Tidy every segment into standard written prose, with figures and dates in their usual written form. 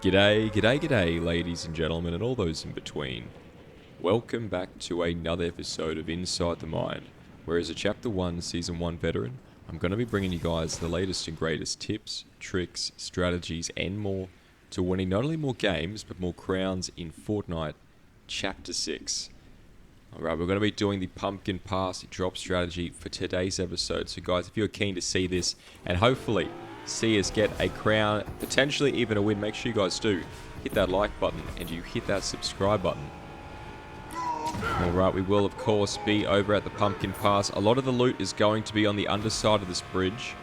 G'day, g'day, g'day, ladies and gentlemen, and all those in between. Welcome back to another episode of Inside the Mind, where as a Chapter 1, Season 1 veteran, I'm going to be bringing you guys the latest and greatest tips, tricks, strategies, and more to winning not only more games, but more crowns in Fortnite Chapter 6. Alright, we're going to be doing the pumpkin pass drop strategy for today's episode. So guys, if you're keen to see this and hopefully see us get a crown, potentially even a win, make sure you guys do hit that like button and you hit that subscribe button. Alright, we will of course be over at the pumpkin pass. A lot of the loot is going to be on the underside of this bridge.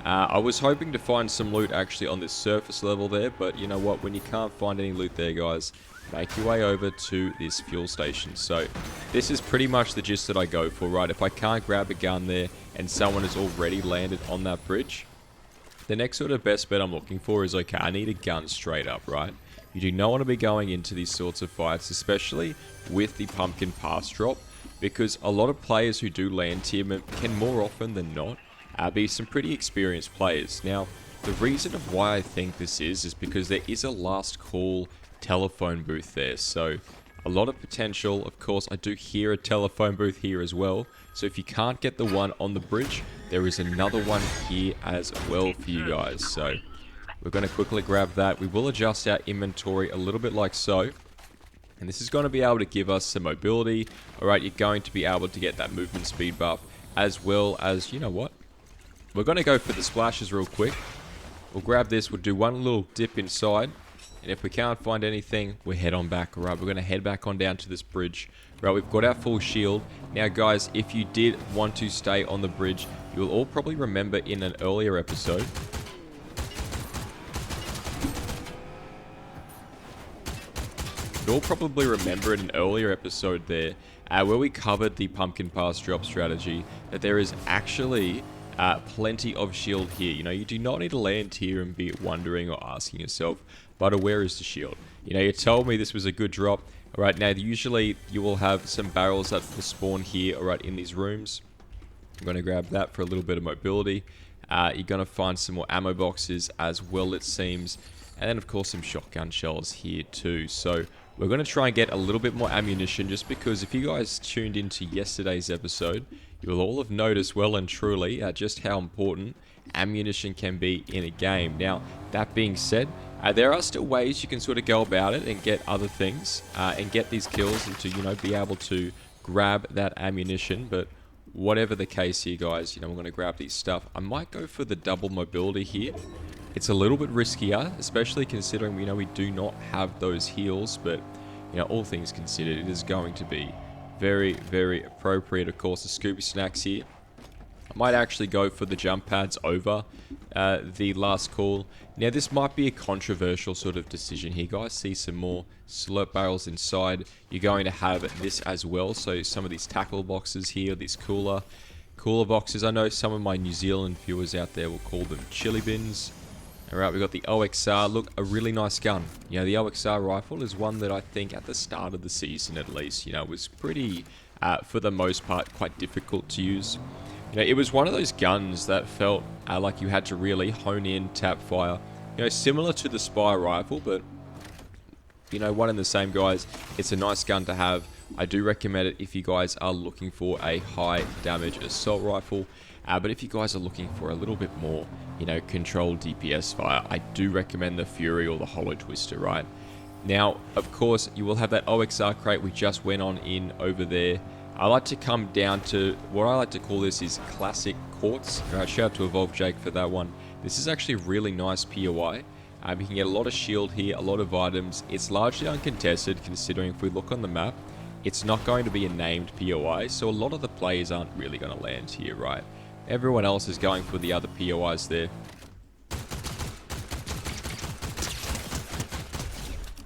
I was hoping to find some loot actually on this surface level there, but you know what, when you can't find any loot there guys, make your way over to this fuel station. So this is pretty much the gist that I go for, right? If I can't grab a gun there and someone has already landed on that bridge, the next sort of best bet I'm looking for is, okay, I need a gun straight up, right? You do not want to be going into these sorts of fights, especially with the pumpkin pass drop, because a lot of players who do land here can more often than not be some pretty experienced players. Now, the reason of why I think this is because there is a last call telephone booth there, so a lot of potential. Of course, I do hear a telephone booth here as well, so if you can't get the one on the bridge, there is another one here as well for you guys. So we're going to quickly grab that. We will adjust our inventory a little bit like so, and this is going to be able to give us some mobility. Alright, you're going to be able to get that movement speed buff, as well as, you know what, we're going to go for the splashes real quick. We'll grab this, we'll do one little dip inside, and if we can't find anything, we'll head on back. Alright, we're going to head back on down to this bridge. Right, we've got our full shield. Now guys, if you did want to stay on the bridge, you will all probably remember in an earlier episode, there, where we covered the pumpkin pass drop strategy, that there is actually plenty of shield here. You know, you do not need to land here and be wondering or asking yourself, but where is the shield? You know, you told me this was a good drop. Alright, now usually you will have some barrels that will spawn here, alright, in these rooms. I'm going to grab that for a little bit of mobility. You're going to find some more ammo boxes as well, it seems. And then of course some shotgun shells here too. So we're going to try and get a little bit more ammunition, just because if you guys tuned into yesterday's episode, you will all have noticed well and truly just how important ammunition can be in a game. Now, that being said, there are still ways you can sort of go about it and get other things and get these kills and to, you know, be able to grab that ammunition. But whatever the case here, guys, you know, we're going to grab these stuff. I might go for the double mobility here. It's a little bit riskier, especially considering, you know, we do not have those heals, but, you know, all things considered, it is going to be very, very appropriate. Of course, the Scooby Snacks here. I might actually go for the jump pads over the last call. Now, this might be a controversial sort of decision here, guys. See some more slurp barrels inside. You're going to have this as well. So some of these tackle boxes here, these cooler boxes. I know some of my New Zealand viewers out there will call them chili bins. Alright, we've got the OXR. Look, a really nice gun. You know, the OXR rifle is one that I think at the start of the season at least, you know, was pretty, for the most part, quite difficult to use. You know, it was one of those guns that felt like you had to really hone in, tap fire. You know, similar to the Spire rifle, but, you know, one and the same, guys. It's a nice gun to have. I do recommend it if you guys are looking for a high damage assault rifle. But if you guys are looking for a little bit more, you know, controlled DPS fire, I do recommend the Fury or the Hollow Twister, right? Now, of course, you will have that OXR crate we just went on in over there. I like to come down to what I like to call this is classic quartz. Shout out to Evolve Jake for that one. This is actually a really nice POI. You can get a lot of shield here, a lot of items. It's largely uncontested, considering if we look on the map, it's not going to be a named POI, so a lot of the players aren't really going to land here, right? Everyone else is going for the other POIs there.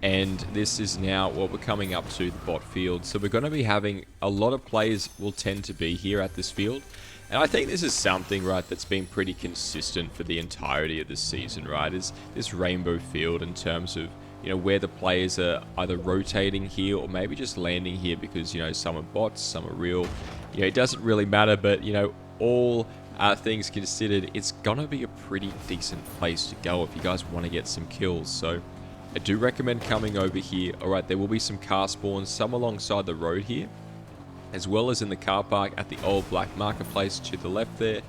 And this is now what we're coming up to, the bot field. So we're going to be having a lot of players will tend to be here at this field. And I think this is something, right, that's been pretty consistent for the entirety of this season, right? Is this rainbow field in terms of, you know, where the players are either rotating here or maybe just landing here because, you know, some are bots, some are real. You know, it doesn't really matter, but, you know, all things considered, it's gonna be a pretty decent place to go if you guys want to get some kills. So I do recommend coming over here. Alright, there will be some car spawns, some alongside the road here, as well as in the car park at the old black marketplace to the left there,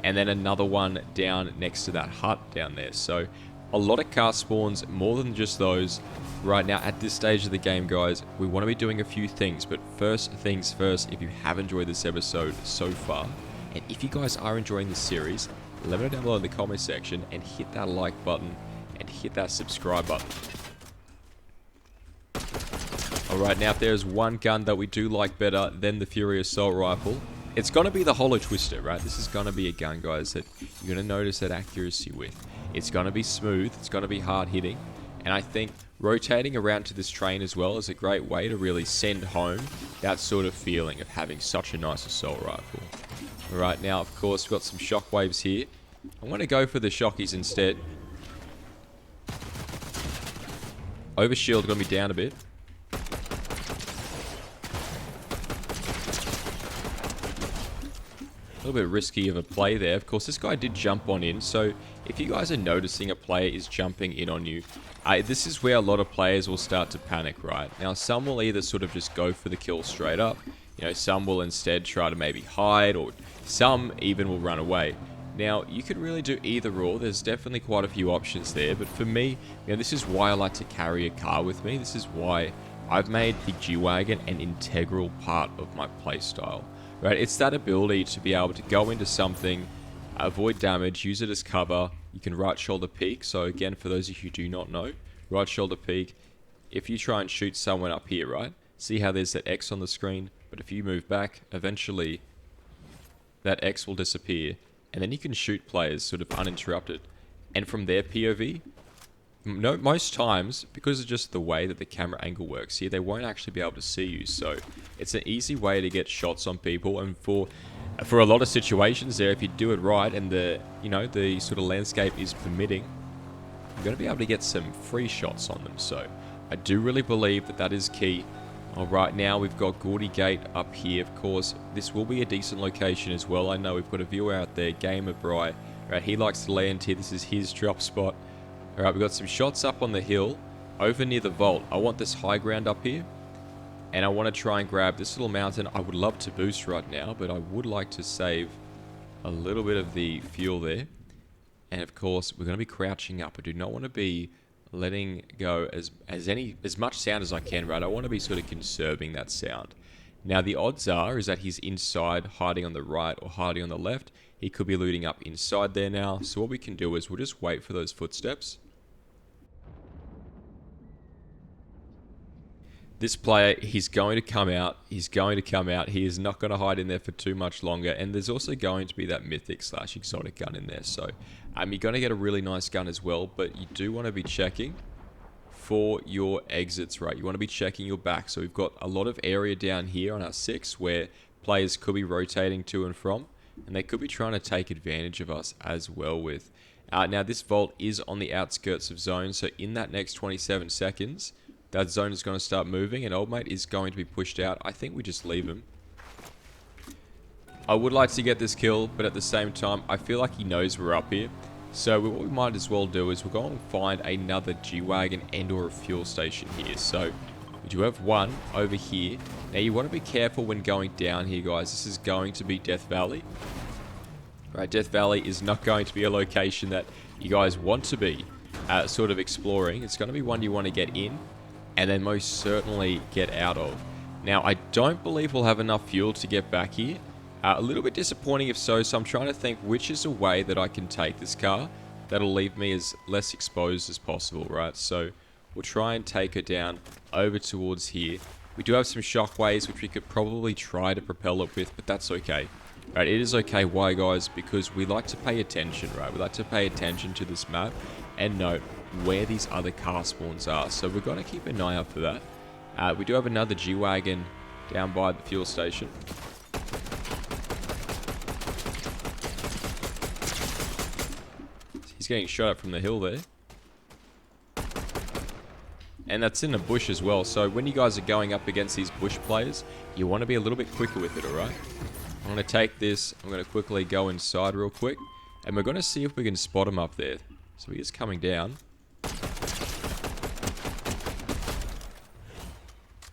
and then another one down next to that hut down there. So a lot of car spawns, more than just those. Right now at this stage of the game, guys, we want to be doing a few things, but first things first, if you have enjoyed this episode so far, and if you guys are enjoying this series, let me know down below in the comment section and hit that like button and hit that subscribe button. Alright, now if there's one gun that we do like better than the Fury Assault Rifle, it's going to be the Hollow Twister, right? This is going to be a gun, guys, that you're going to notice that accuracy with. It's going to be smooth, it's going to be hard hitting, and I think rotating around to this train as well is a great way to really send home that sort of feeling of having such a nice assault rifle. Alright, now of course we've got some shockwaves here. I'm going to go for the shockies instead. Overshield going to be down a bit. A little bit risky of a play there. Of course, this guy did jump on in, so if you guys are noticing a player is jumping in on you, this is where a lot of players will start to panic, right? Now, some will either sort of just go for the kill straight up. You know, some will instead try to maybe hide, or some even will run away. Now, you could really do either or. There's definitely quite a few options there, but for me, you know, this is why I like to carry a car with me. This is why I've made the G-Wagon an integral part of my playstyle. Right, it's that ability to be able to go into something, avoid damage, use it as cover. You can right shoulder peek. So again, for those of you who do not know, right shoulder peek, if you try and shoot someone up here, right, see how there's that X on the screen, but if you move back, eventually that X will disappear, and then you can shoot players sort of uninterrupted. And from their POV, most times, because of just the way that the camera angle works here, they won't actually be able to see you. So it's an easy way to get shots on people, and for a lot of situations there, if you do it right and the sort of landscape is permitting, you're going to be able to get some free shots on them. So I do really believe that that is key. Alright, now we've got Gordy Gate up here. Of course, this will be a decent location as well. I know we've got a viewer out there, Gamer Bry. Right, he likes to land here. This is his drop spot. Alright, we've got some shots up on the hill over near the vault. I want this high ground up here, and I want to try and grab this little mountain. I would love to boost right now, but I would like to save a little bit of the fuel there. And of course, we're going to be crouching up. I do not want to be letting go as much sound as I can, right? I want to be sort of conserving that sound. Now, the odds are is that he's inside, hiding on the right or hiding on the left. He could be looting up inside there now. So what we can do is we'll just wait for those footsteps. This player, he's going to come out. He's going to come out. He is not going to hide in there for too much longer. And there's also going to be that mythic / exotic gun in there. So you're going to get a really nice gun as well. But you do want to be checking for your exits, right? You want to be checking your back. So we've got a lot of area down here on our 6 where players could be rotating to and from. And they could be trying to take advantage of us as well with. Now, this vault is on the outskirts of zone. So in that next 27 seconds... that zone is going to start moving, and old mate is going to be pushed out. I think we just leave him. I would like to get this kill, but at the same time, I feel like he knows we're up here. So what we might as well do is we'll go and find another G-Wagon and or a fuel station here. So we do have one over here. Now you want to be careful when going down here, guys. This is going to be Death Valley. Right, Death Valley is not going to be a location that you guys want to be sort of exploring. It's going to be one you want to get in, and then most certainly get out of. Now, I don't believe we'll have enough fuel to get back here. A little bit disappointing if so, so I'm trying to think which is a way that I can take this car that'll leave me as less exposed as possible, right? So we'll try and take her down over towards here. We do have some shockwaves, which we could probably try to propel it with, but that's okay. Right, it is okay. Why, guys? Because we like to pay attention, right? We like to pay attention to this map and note where these other car spawns are. So we're going to keep an eye out for that. We do have another G-Wagon down by the fuel station. He's getting shot at from the hill there. And that's in a bush as well. So when you guys are going up against these bush players, you want to be a little bit quicker with it, alright? I'm going to take this. I'm going to quickly go inside real quick. And we're going to see if we can spot him up there. So he is coming down.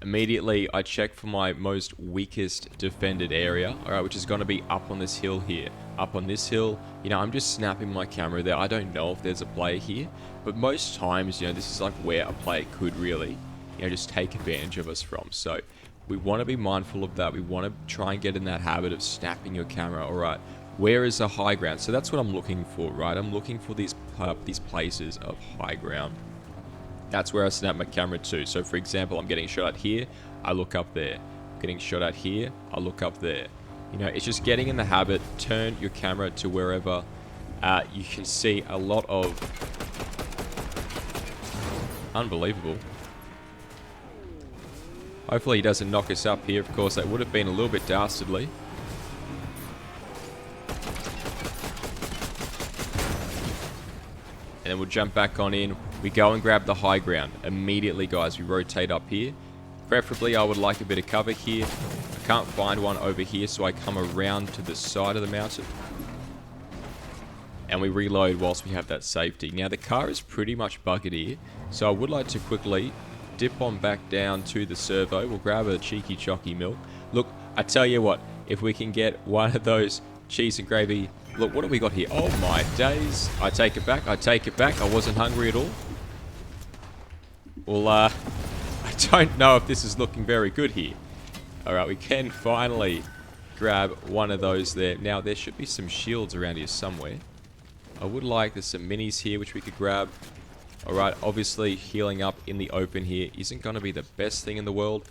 Immediately, I check for my most weakest defended area, alright, which is going to be up on this hill here. Up on this hill, you know, I'm just snapping my camera there. I don't know if there's a player here, but most times, you know, this is like where a player could really, you know, just take advantage of us from. So, we want to be mindful of that. We want to try and get in that habit of snapping your camera, alright. Where is the high ground? So that's what I'm looking for, right? I'm looking for these places of high ground. That's where I snap my camera to. So for example, I'm getting shot at here, I look up there. I'm getting shot at here, I look up there. You know, it's just getting in the habit. Turn your camera to wherever you can see a lot of... Unbelievable. Hopefully he doesn't knock us up here. Of course, that would have been a little bit dastardly. And then we'll jump back on in. We go and grab the high ground. Immediately, guys, we rotate up here. Preferably, I would like a bit of cover here. I can't find one over here, so I come around to the side of the mountain. And we reload whilst we have that safety. Now, the car is pretty much buggered here, so I would like to quickly dip on back down to the servo. We'll grab a cheeky chocky milk. Look, I tell you what, if we can get one of those cheese and gravy... Look, what have we got here? Oh my days. I take it back. I take it back. I wasn't hungry at all. Well, I don't know if this is looking very good here. Alright, we can finally grab one of those there. Now, there should be some shields around here somewhere. I would like... There's some minis here which we could grab. Alright, obviously healing up in the open here isn't going to be the best thing in the world.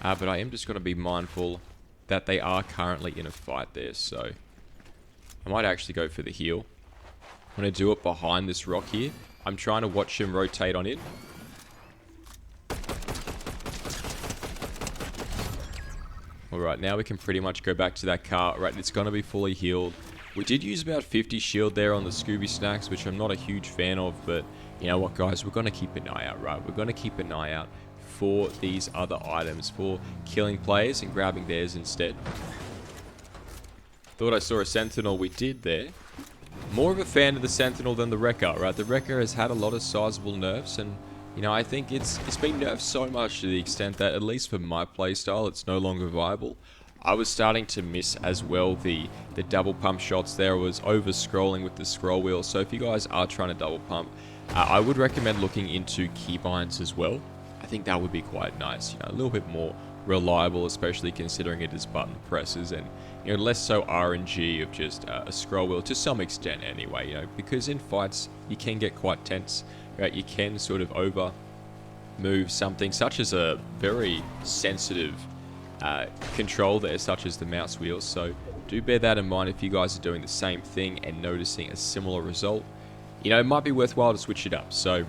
But I am just going to be mindful that they are currently in a fight there, so... I might actually go for the heal. I'm going to do it behind this rock here. I'm trying to watch him rotate on it. Alright, now we can pretty much go back to that car. Right, it's going to be fully healed. We did use about 50 shield there on the Scooby Snacks, which I'm not a huge fan of, but you know what, guys? We're going to keep an eye out, right? We're going to keep an eye out for these other items, for killing players and grabbing theirs instead. Thought I saw a Sentinel. We did there. More of a fan of the Sentinel than the Wrecker, right? The Wrecker has had a lot of sizable nerfs, and you know, I think it's been nerfed so much to the extent that, at least for my playstyle, it's no longer viable. I was starting to miss as well the double pump shots there. I was over scrolling with the scroll wheel, so if you guys are trying to double pump, I would recommend looking into keybinds as well. I think that would be quite nice, you know, a little bit more reliable, especially considering it is button presses, and you know, less so RNG of just a scroll wheel to some extent anyway, you know, because in fights you can get quite tense, right? You can sort of over move something such as a very sensitive control there, such as the mouse wheel. So do bear that in mind if you guys are doing the same thing and noticing a similar result. You know, it might be worthwhile to switch it up. So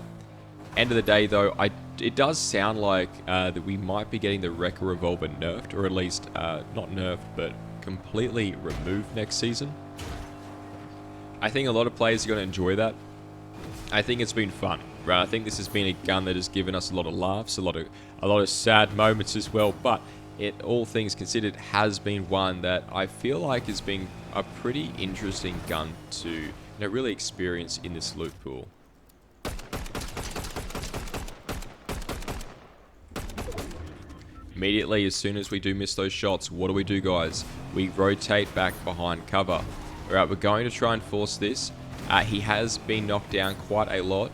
end of the day though, it does sound like that we might be getting the Wrecker Revolver nerfed, or at least not nerfed, but completely removed next season. I think a lot of players are going to enjoy that. I think it's been fun, right? I think this has been a gun that has given us a lot of laughs, a lot of sad moments as well, but it, all things considered, has been one that I feel like has been a pretty interesting gun to, you know, really experience in this loot pool. Immediately, as soon as we do miss those shots, what do, guys? We rotate back behind cover. Alright, we're going to try and force this. He has been knocked down quite a lot.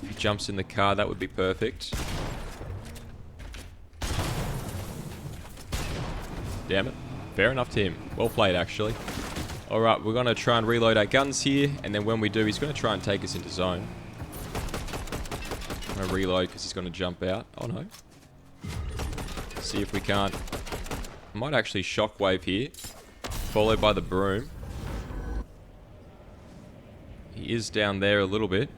If he jumps in the car, that would be perfect. Damn it. Fair enough to him. Well played, actually. Alright, we're going to try and reload our guns here, and then when we do, he's going to try and take us into zone. I'm going to reload because he's going to jump out. Oh no. See if we can't. I might actually shockwave here, followed by the broom. He is down there a little bit.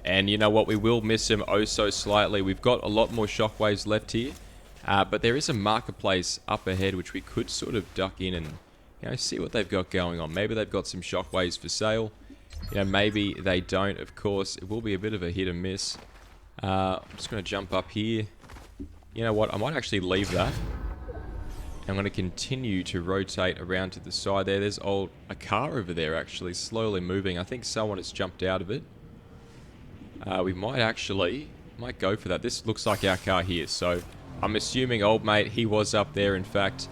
And you know what? We will miss him oh so slightly. We've got a lot more shockwaves left here. But there is a marketplace up ahead which we could sort of duck in and, you know, see what they've got going on. Maybe they've got some shockwaves for sale. You know, maybe they don't. Of course, it will be a bit of a hit and miss. I'm just going to jump up here. You know what? I might actually leave that. I'm going to continue to rotate around to the side there. There's a car over there actually slowly moving. I think someone has jumped out of it. We might go for that. This looks like our car here. So I'm assuming old mate, he was up there. In fact,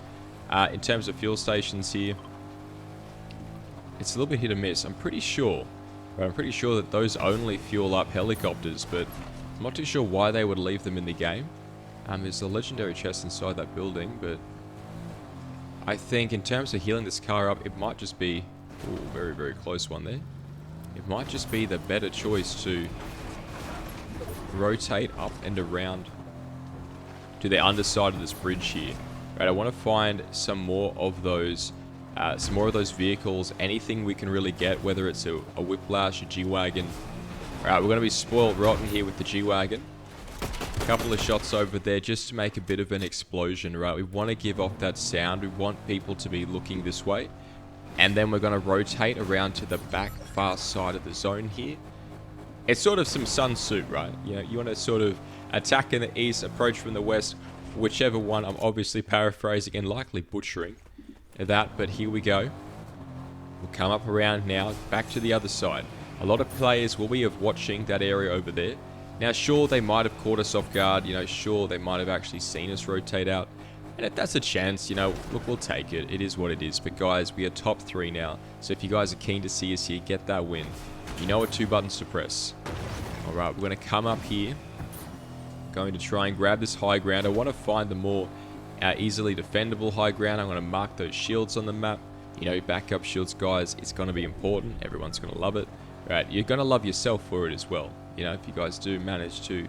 in terms of fuel stations here, it's a little bit hit or miss. I'm pretty sure that those only fuel up helicopters, but I'm not too sure why they would leave them in the game. There's a legendary chest inside that building, but I think in terms of healing this car up, it might just be... Ooh, very, very close one there. It might just be the better choice to rotate up and around to the underside of this bridge here. Right, I want to find some more of those vehicles, anything we can really get, whether it's a Whiplash, a G-Wagon. Alright, we're going to be spoiled rotten here with the G-Wagon. Couple of shots over there just to make a bit of an explosion, right? We want to give off that sound. We want people to be looking this way. And then we're going to rotate around to the back far side of the zone here. It's sort of some Sun Tzu, right? You know, you want to sort of attack in the east, approach from the west, whichever one. I'm obviously paraphrasing and likely butchering that, but here we go. We'll come up around now, back to the other side. A lot of players will be watching that area over there. Now, sure, they might have caught us off guard. You know, sure, they might have actually seen us rotate out. And if that's a chance, you know, look, we'll take it. It is what it is. But guys, we are top 3 now. So if you guys are keen to see us here, get that win. You know what 2 buttons to press. Alright, we're going to come up here. Going to try and grab this high ground. I want to find the more easily defendable high ground. I'm going to mark those shields on the map. You know, backup shields, guys, it's going to be important. Everyone's going to love it. Right, you're going to love yourself for it as well. You know, if you guys do manage to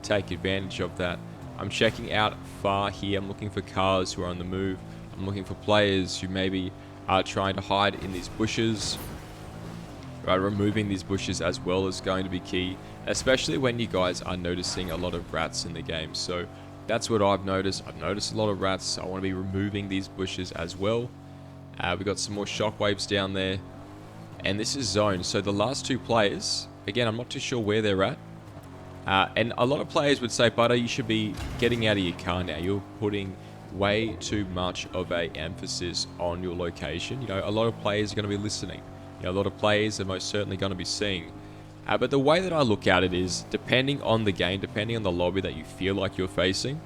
take advantage of that. I'm checking out far here. I'm looking for cars who are on the move. I'm looking for players who maybe are trying to hide in these bushes. Right, removing these bushes as well is going to be key, especially when you guys are noticing a lot of rats in the game. So that's what I've noticed. I've noticed a lot of rats. I want to be removing these bushes as well. We got some more shockwaves down there. And this is zone. So the last 2 players, again, I'm not too sure where they're at. And a lot of players would say, Butter, you should be getting out of your car now. You're putting way too much of a emphasis on your location. You know, a lot of players are going to be listening. You know, a lot of players are most certainly going to be seeing. But the way that I look at it is, depending on the game, depending on the lobby that you feel like you're facing,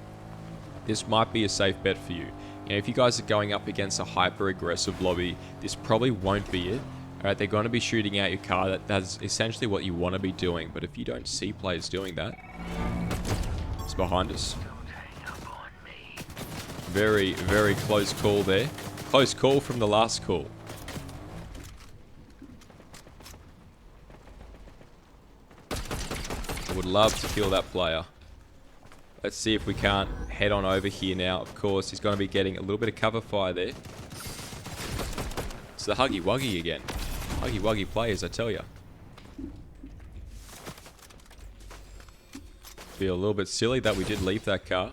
this might be a safe bet for you. You know, if you guys are going up against a hyper-aggressive lobby, this probably won't be it. Alright, they're going to be shooting out your car. That's essentially what you want to be doing. But if you don't see players doing that, it's behind us. Very, very close call there. Close call from the last call. I would love to kill that player. Let's see if we can't head on over here now. Of course, he's going to be getting a little bit of cover fire there. It's the Huggy Wuggy again. Huggy Wuggy players, I tell ya. Feel a little bit silly that we did leave that car.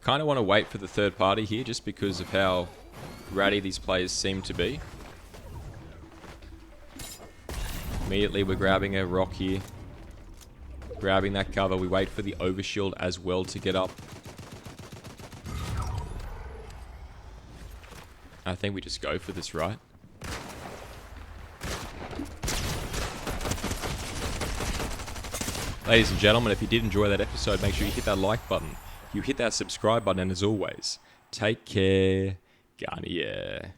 Kind of want to wait for the third party here just because of how ratty these players seem to be. Immediately we're grabbing a rock here. Grabbing that cover. We wait for the overshield as well to get up. I think we just go for this, right? Ladies and gentlemen, if you did enjoy that episode, make sure you hit that like button. You hit that subscribe button, and as always, take care. Garnier.